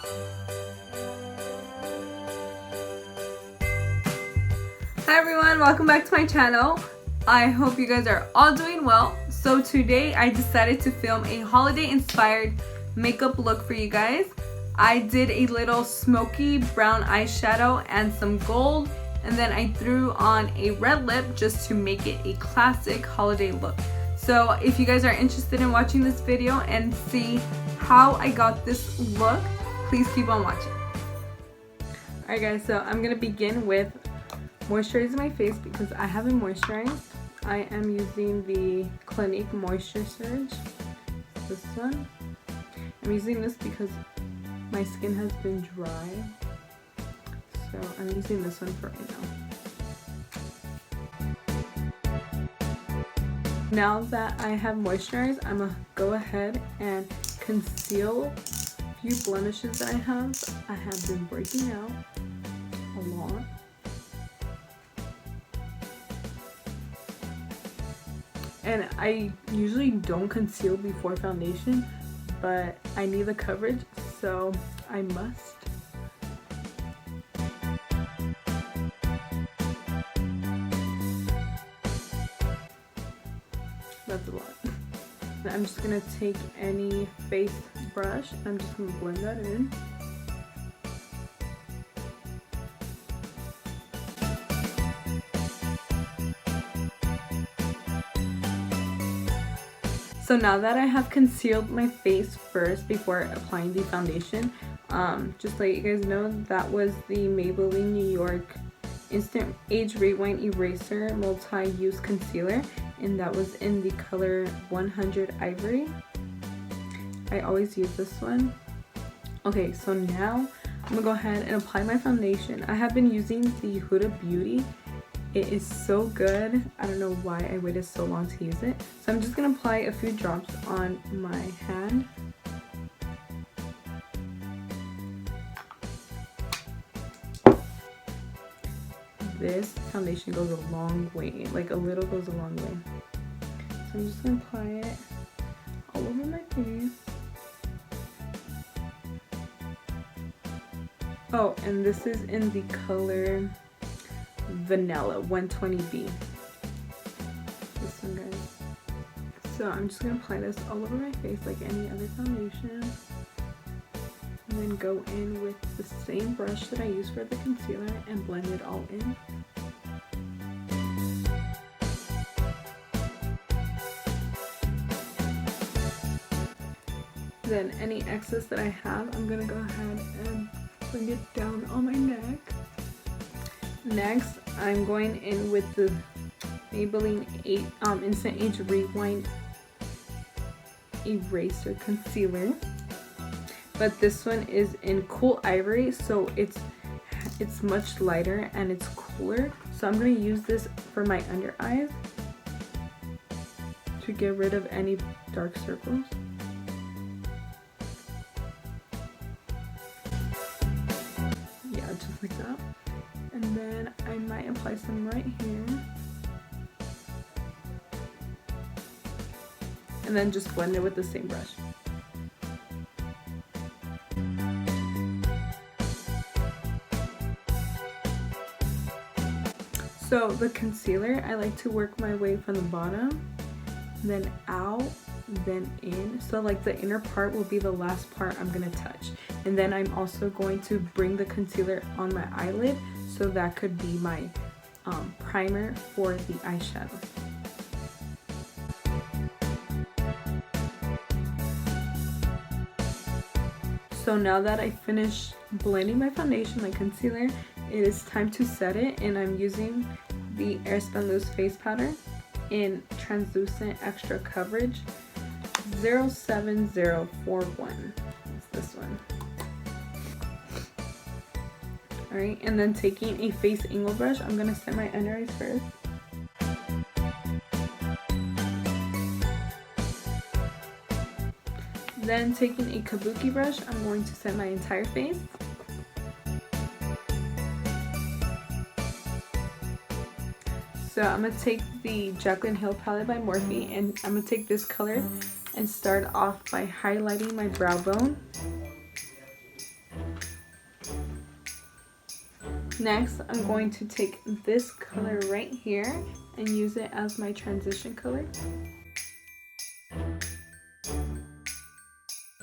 Hi everyone, welcome back to my channel. I hope you guys are all doing well. So today I decided to film a holiday inspired makeup look for you guys. I did a little smoky brown eyeshadow and some gold, and then I threw on a red lip just to make it a classic holiday look. So if you guys are interested in watching this video and see how I got this look, please keep on watching. Alright guys, so I'm gonna begin with moisturizing my face because I haven't moisturized. I am using the Clinique Moisture Surge, this one. I'm using this because my skin has been dry, so I'm using this one for right now. Now that I have moisturized, I'm gonna go ahead and conceal a few blemishes that I have. I have been breaking out a lot. And I usually don't conceal before foundation, but I need the coverage, so I must. That's a lot. I'm just gonna take any face brush, I'm just gonna blend that in. So now that I have concealed my face first before applying the foundation, just to let you guys know, that was the Maybelline New York Instant Age Rewind Eraser Multi-Use Concealer, and that was in the color 100 Ivory. I always use this one. Okay, so now I'm gonna go ahead and apply my foundation. I have been using the Huda Beauty. It is so good. I don't know why I waited so long to use it. So I'm just gonna apply a few drops on my hand. This foundation goes a long way, like a little goes a long way. So I'm just gonna apply it all over my face. Oh, and this is in the color Vanilla 120B. This one, guys. So I'm just gonna apply this all over my face like any other foundation, and then go in with the same brush that I used for the concealer and blend it all in. Then any excess that I have, I'm gonna go ahead and bring it down on my neck. Next, I'm going in with the Maybelline Instant Age Rewind Eraser Concealer, but this one is in Cool Ivory, so it's much lighter and it's cooler. So I'm going to use this for my under eyes to get rid of any dark circles. Yeah, just like that. And then I might apply some right here. And then just blend it with the same brush. So the concealer, I like to work my way from the bottom, then out, then in. So like the inner part will be the last part I'm gonna touch. And then I'm also going to bring the concealer on my eyelid, so that could be my primer for the eyeshadow. So now that I finished blending my foundation, my concealer, it is time to set it, and I'm using the Airspun Loose Face Powder in Translucent Extra Coverage 07041. It's this one. Alright, and then taking a face angle brush, I'm going to set my under eyes first. Then taking a kabuki brush, I'm going to set my entire face. So I'm going to take the Jaclyn Hill palette by Morphe, and I'm going to take this color and start off by highlighting my brow bone. Next, I'm going to take this color right here and use it as my transition color.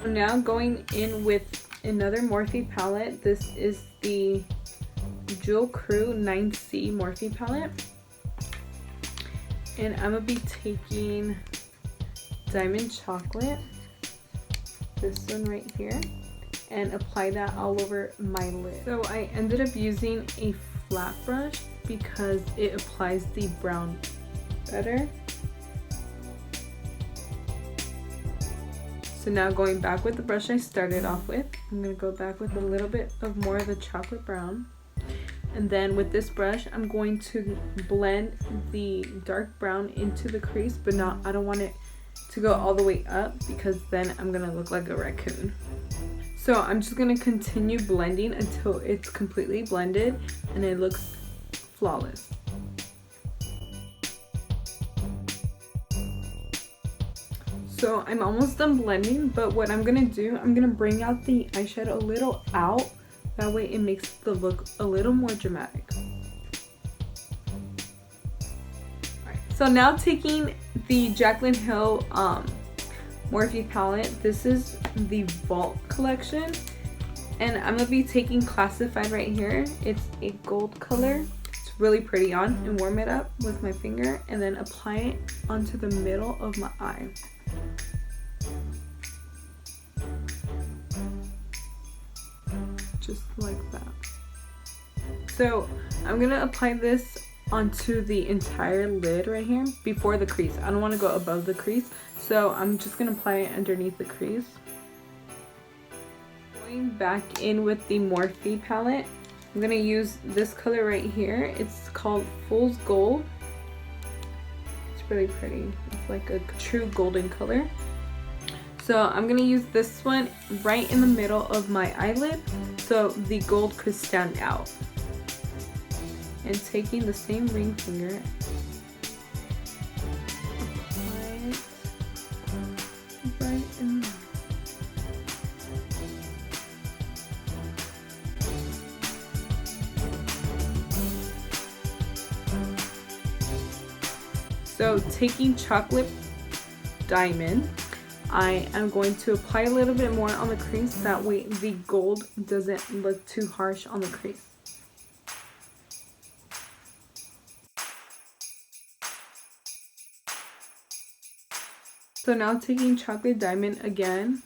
Now going in with another Morphe palette. This is the Jewel Crew 9C Morphe palette. And I'm going to be taking Diamond Chocolate, this one right here, and apply that all over my lid. So I ended up using a flat brush because it applies the brown better. So now going back with the brush I started off with, I'm going to go back with a little bit of more of the chocolate brown. And then with this brush, I'm going to blend the dark brown into the crease, but I don't want it to go all the way up because then I'm going to look like a raccoon. So I'm just going to continue blending until it's completely blended and it looks flawless. So I'm almost done blending, but what I'm going to do, I'm going to bring out the eyeshadow a little out. That way it makes the look a little more dramatic. Alright, so now taking the Jaclyn Hill Morphe palette. This is the Vault collection. And I'm going to be taking Classified right here. It's a gold color. It's really pretty on. And warm it up with my finger and then apply it onto the middle of my eye. Just like that. So I'm going to apply this onto the entire lid right here before the crease. I don't want to go above the crease, so I'm just going to apply it underneath the crease. Going back in with the Morphe palette, I'm going to use this color right here. It's called Fool's Gold. It's really pretty. It's like a true golden color. So I'm going to use this one right in the middle of my eyelid so the gold could stand out. And taking the same ring finger, apply it right in there. So taking Chocolate Diamond, I am going to apply a little bit more on the crease, that way the gold doesn't look too harsh on the crease. So now taking Chocolate Diamond again,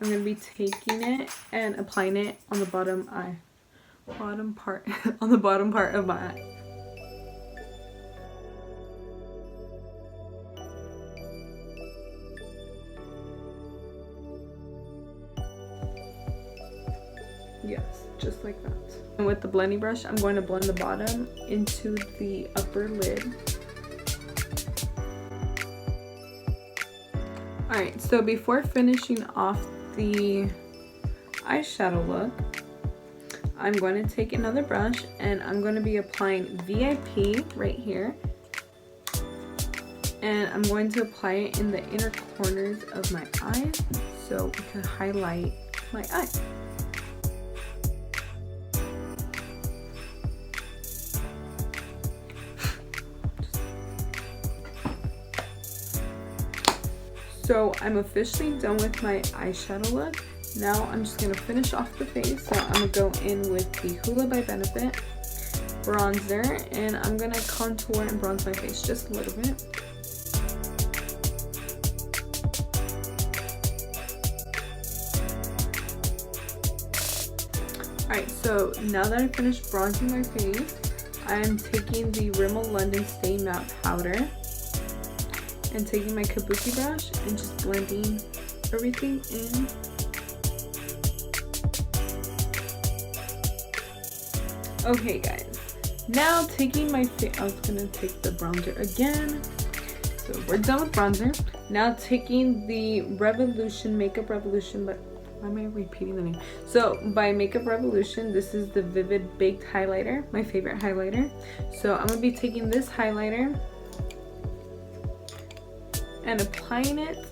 I'm going to be taking it and applying it on the bottom part, on the bottom part of my eye. Yes, just like that. And with the blending brush, I'm going to blend the bottom into the upper lid. Alright, so before finishing off the eyeshadow look, I'm going to take another brush and I'm going to be applying VIP right here. And I'm going to apply it in the inner corners of my eyes so we can highlight my eye. So I'm officially done with my eyeshadow look. Now I'm just going to finish off the face. So I'm going to go in with the Hoola by Benefit bronzer and I'm going to contour and bronze my face just a little bit. Alright, so now that I finished bronzing my face, I am taking the Rimmel London Stay Matte Powder and taking my kabuki brush and just blending everything in. Okay guys, now taking my face, I was gonna take the bronzer again. So we're done with bronzer. Now taking the Revolution, Makeup Revolution, but why am I repeating the name? So by Makeup Revolution, this is the Vivid Baked Highlighter, my favorite highlighter. So I'm gonna be taking this highlighter and applying it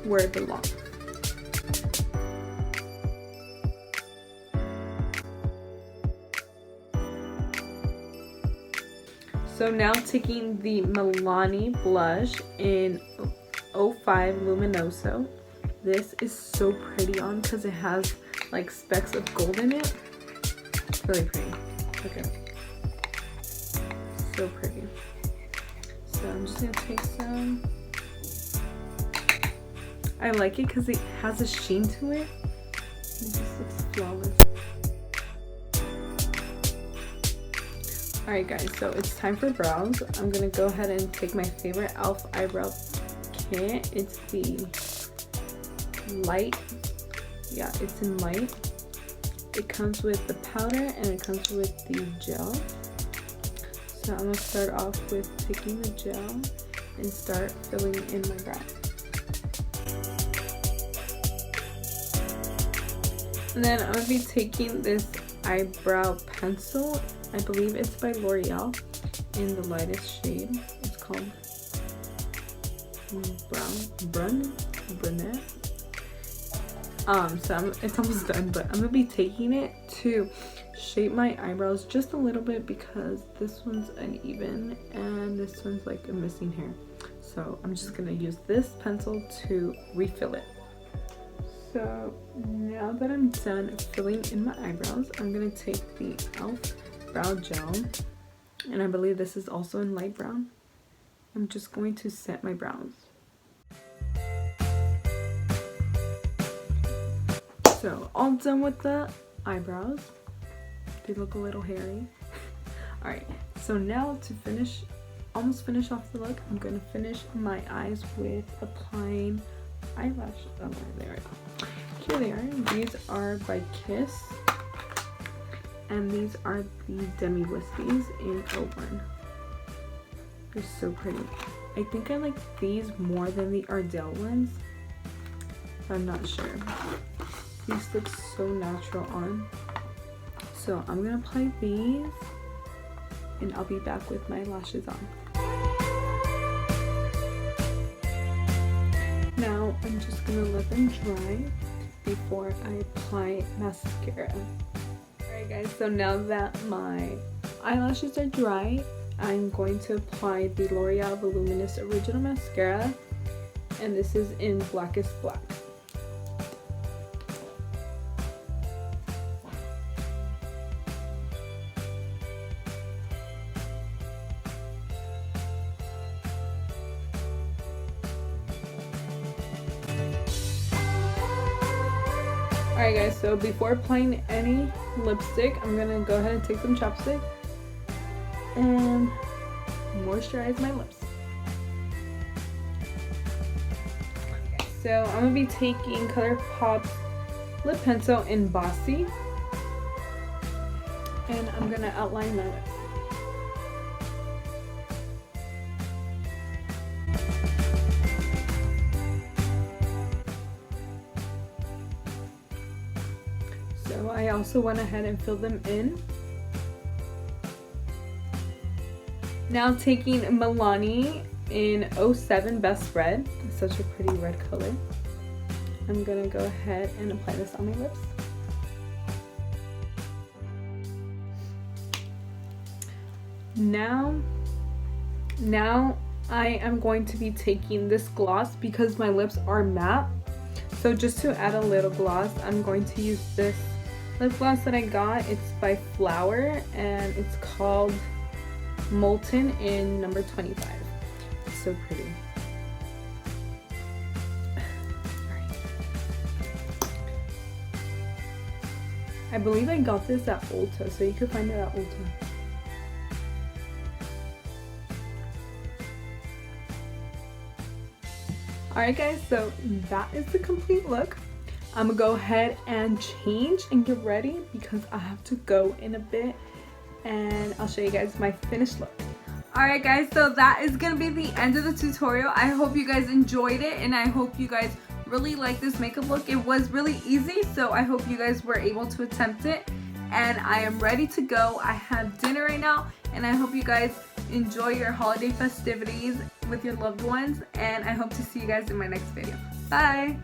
where it belongs. So now taking the Milani blush in 05 Luminoso. This is so pretty on because it has like specks of gold in it. It's really pretty. Okay. So pretty. So I'm just gonna take some. I like it because it has a sheen to it. It just looks flawless. Alright guys, so it's time for brows. I'm gonna go ahead and take my favorite e.l.f. eyebrow kit. It's the light. Yeah, it's in light. It comes with the powder and it comes with the gel. So I'm gonna start off with taking the gel and start filling in my brow. And then I'm gonna be taking this eyebrow pencil. I believe it's by L'Oreal in the lightest shade. It's called brunette. So it's almost done, but I'm gonna be taking it to shape my eyebrows just a little bit because this one's uneven and this one's like a missing hair. So I'm just gonna use this pencil to refill it. So now that I'm done filling in my eyebrows, I'm gonna take the e.l.f. brow gel, and I believe this is also in light brown. I'm just going to set my brows. So all done with the eyebrows. They look a little hairy. Alright, so now to almost finish off the look, I'm gonna finish my eyes with applying eyelash. Oh, there we go. Here they are. These are by Kiss. And these are the Demi Wispies in 01. They're so pretty. I think I like these more than the Ardell ones. I'm not sure. These look so natural on. So I'm gonna apply these and I'll be back with my lashes on. Now I'm just gonna let them dry before I apply mascara. Alright guys, so now that my eyelashes are dry, I'm going to apply the L'Oreal Voluminous Original Mascara, and this is in Blackest Black. Alright guys, so before applying any lipstick, I'm going to go ahead and take some chapstick and moisturize my lips. So I'm going to be taking ColourPop's lip pencil in Bossy, and I'm going to outline my lips. So I also went ahead and filled them in. Now taking Milani in 07 Best Red. It's such a pretty red color. I'm gonna go ahead and apply this on my lips. Now I am going to be taking this gloss because my lips are matte. So just to add a little gloss, I'm going to use this lip gloss that I got. It's by Flower and it's called Molten in number 25. It's so pretty. I believe I got this at Ulta, so you can find it at Ulta. Alright guys, so that is the complete look. I'm gonna go ahead and change and get ready because I have to go in a bit, and I'll show you guys my finished look. Alright guys, so that is gonna be the end of the tutorial. I hope you guys enjoyed it, and I hope you guys really like this makeup look. It was really easy, so I hope you guys were able to attempt it, and I am ready to go. I have dinner right now, and I hope you guys enjoy your holiday festivities with your loved ones, and I hope to see you guys in my next video. Bye!